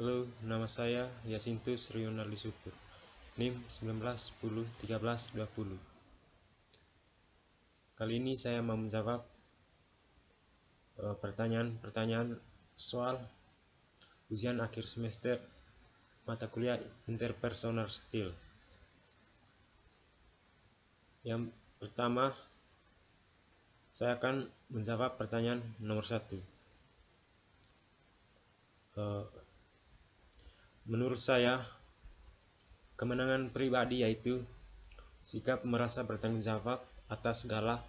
Halo, nama saya Yasintus Rionardi Syukur, NIM 19101320. Kali ini saya mau menjawab pertanyaan-pertanyaan soal ujian akhir semester mata kuliah Interpersonal Skill. Yang pertama, saya akan menjawab pertanyaan nomor 1. Menurut saya, kemenangan pribadi yaitu sikap merasa bertanggung jawab atas segala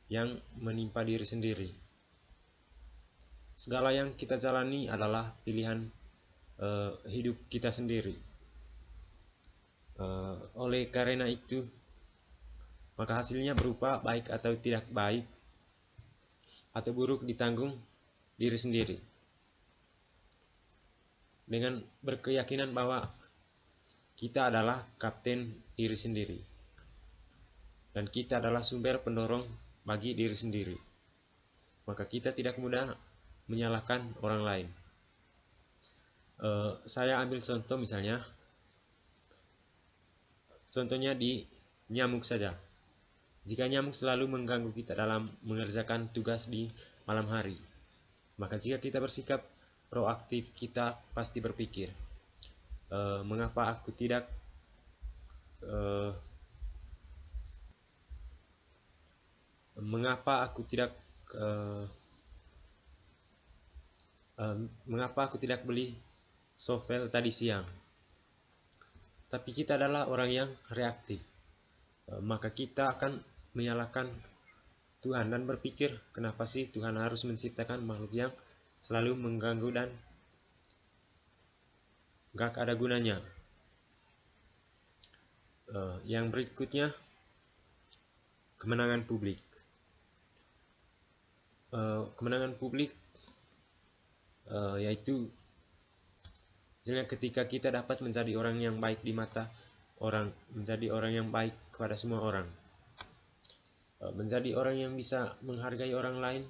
yang menimpa diri sendiri. Segala yang kita jalani adalah pilihan hidup kita sendiri. Oleh karena itu, maka hasilnya berupa baik atau tidak baik atau buruk ditanggung diri sendiri. Dengan berkeyakinan bahwa kita adalah kapten diri sendiri dan kita adalah sumber pendorong bagi diri sendiri, maka kita tidak mudah menyalahkan orang lain. Saya ambil contohnya di nyamuk saja. Jika nyamuk selalu mengganggu kita dalam mengerjakan tugas di malam hari, maka jika kita bersikap proaktif, kita pasti berpikir, mengapa aku tidak beli sovel tadi siang. Tapi kita adalah orang yang reaktif, maka kita akan menyalahkan Tuhan dan berpikir, kenapa sih Tuhan harus menciptakan makhluk yang selalu mengganggu dan gak ada gunanya. Yang berikutnya, kemenangan publik. Kemenangan publik yaitu ketika kita dapat menjadi orang yang baik di mata orang, menjadi orang yang baik kepada semua orang, menjadi orang yang bisa menghargai orang lain,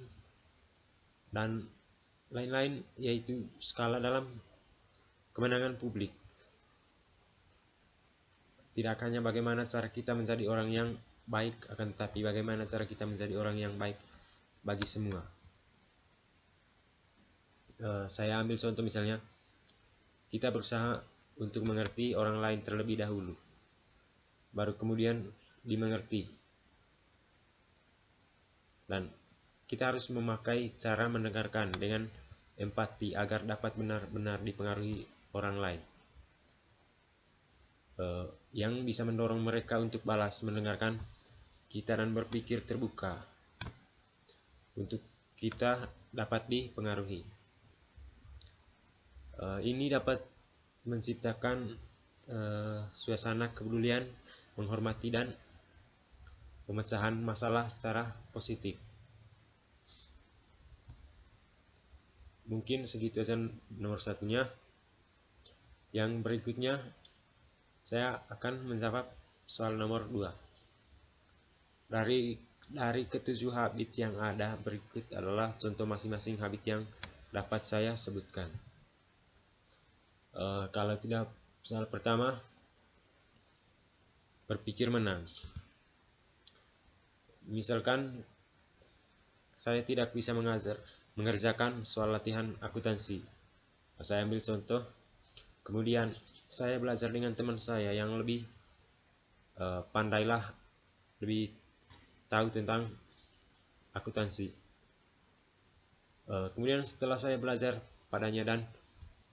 dan lain-lain, yaitu skala dalam kemenangan publik. Tidak hanya bagaimana cara kita menjadi orang yang baik, akan tetapi bagaimana cara kita menjadi orang yang baik bagi semua. Saya ambil contoh misalnya, kita berusaha untuk mengerti orang lain terlebih dahulu, baru kemudian dimengerti. Dan kita harus memakai cara mendengarkan dengan empati agar dapat benar-benar dipengaruhi orang lain, yang bisa mendorong mereka untuk balas mendengarkan kita dan berpikir terbuka untuk kita dapat dipengaruhi. Ini dapat menciptakan suasana kepedulian, menghormati, dan pemecahan masalah secara positif. Mungkin segitu aja nomor satunya. Yang berikutnya saya akan menjawab soal nomor 2. Dari ketujuh habits yang ada, berikut adalah contoh masing-masing habit yang dapat saya sebutkan. Kalau tidak, soal pertama, berpikir menang. Misalkan saya tidak bisa mengerjakan soal latihan akuntansi, saya ambil contoh, kemudian saya belajar dengan teman saya yang lebih pandailah, lebih tahu tentang akuntansi. Kemudian setelah saya belajar padanya dan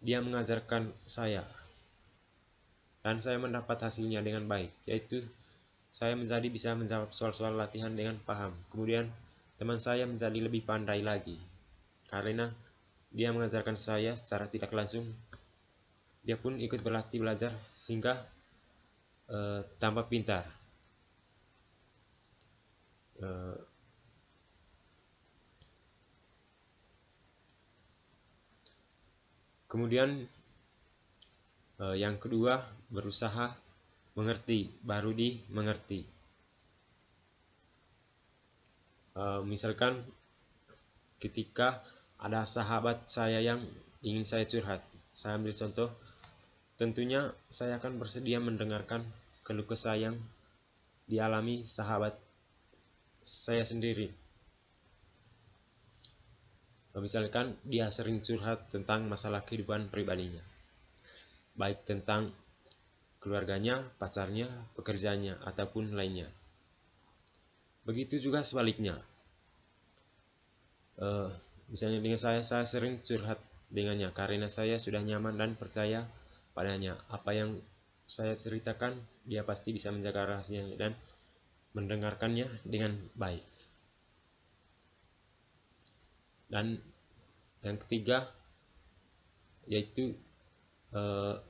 dia mengajarkan saya, dan saya mendapat hasilnya dengan baik, yaitu saya bisa menjawab soal-soal latihan dengan paham. Kemudian teman saya menjadi lebih pandai lagi karena dia mengajarkan saya secara tidak langsung. Dia pun ikut berlatih belajar sehingga tambah pintar. Kemudian yang kedua, berusaha mengerti baru dimengerti. Misalkan ketika ada sahabat saya yang ingin saya curhat, saya ambil contoh, tentunya saya akan bersedia mendengarkan keluh kesah yang dialami sahabat saya sendiri. Misalkan dia sering curhat tentang masalah kehidupan pribadinya, baik tentang keluarganya, pacarnya, pekerjaannya, ataupun lainnya. Begitu juga sebaliknya. Misalnya dengan saya sering curhat dengannya karena saya sudah nyaman dan percaya padanya. Apa yang saya ceritakan, dia pasti bisa menjaga rahasianya dan mendengarkannya dengan baik. Dan yang ketiga yaitu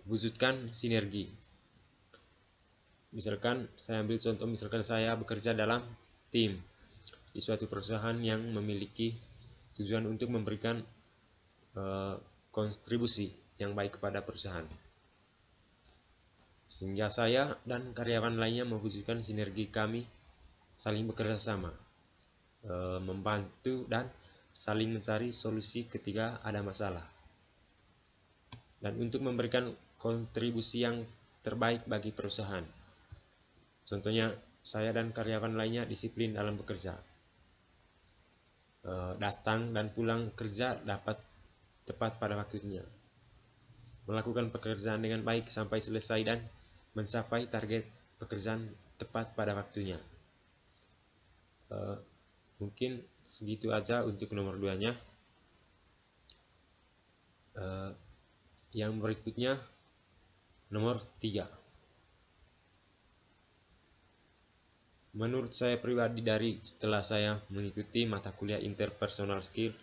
wujudkan sinergi. Misalkan saya ambil contoh, misalkan saya bekerja dalam tim di suatu perusahaan yang memiliki tujuan untuk memberikan kontribusi yang baik kepada perusahaan, sehingga saya dan karyawan lainnya mewujudkan sinergi. Kami saling bekerja sama, membantu dan saling mencari solusi ketika ada masalah, dan untuk memberikan kontribusi yang terbaik bagi perusahaan. Contohnya, saya dan karyawan lainnya disiplin dalam bekerja, datang dan pulang kerja dapat tepat pada waktunya, melakukan pekerjaan dengan baik sampai selesai dan mencapai target pekerjaan tepat pada waktunya. Mungkin segitu aja untuk nomor 2-nya. Yang berikutnya nomor 3. Menurut saya pribadi, setelah saya mengikuti mata kuliah interpersonal skill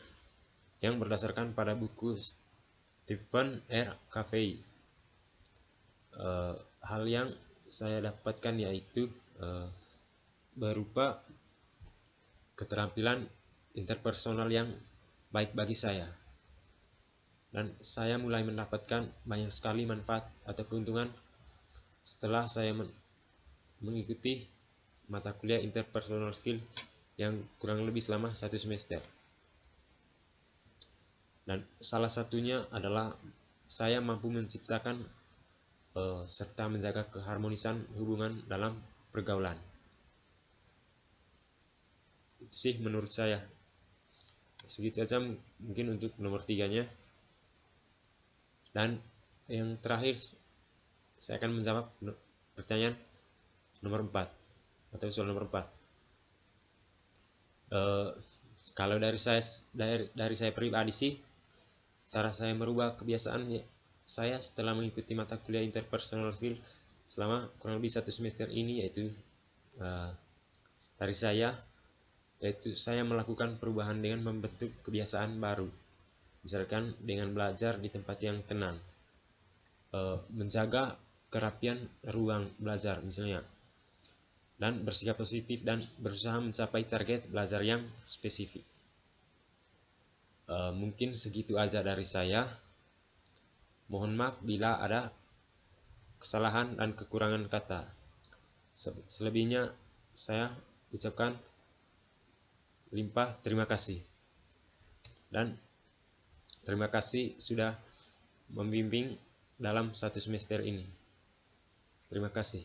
yang berdasarkan pada buku Stephen R. Covey, hal yang saya dapatkan yaitu berupa keterampilan interpersonal yang baik bagi saya, dan saya mulai mendapatkan banyak sekali manfaat atau keuntungan setelah saya mengikuti mata kuliah interpersonal skill yang kurang lebih selama 1 semester. Dan salah satunya adalah saya mampu menciptakan serta menjaga keharmonisan hubungan dalam pergaulan. Itu sih menurut saya. Segitu aja mungkin untuk nomor 3-nya. Dan yang terakhir, saya akan menjawab pertanyaan nomor 4 atau soal nomor 4. Kalau dari saya pribadi sih, cara saya merubah kebiasaan saya setelah mengikuti mata kuliah interpersonal skill selama kurang lebih 1 semester ini, yaitu dari saya, yaitu saya melakukan perubahan dengan membentuk kebiasaan baru. Misalkan dengan belajar di tempat yang tenang, menjaga kerapian ruang belajar misalnya, dan bersikap positif dan berusaha mencapai target belajar yang spesifik. Mungkin segitu aja dari saya. Mohon maaf bila ada kesalahan dan kekurangan kata. Selebihnya saya ucapkan limpah terima kasih. Dan terima kasih sudah membimbing dalam 1 semester ini. Terima kasih.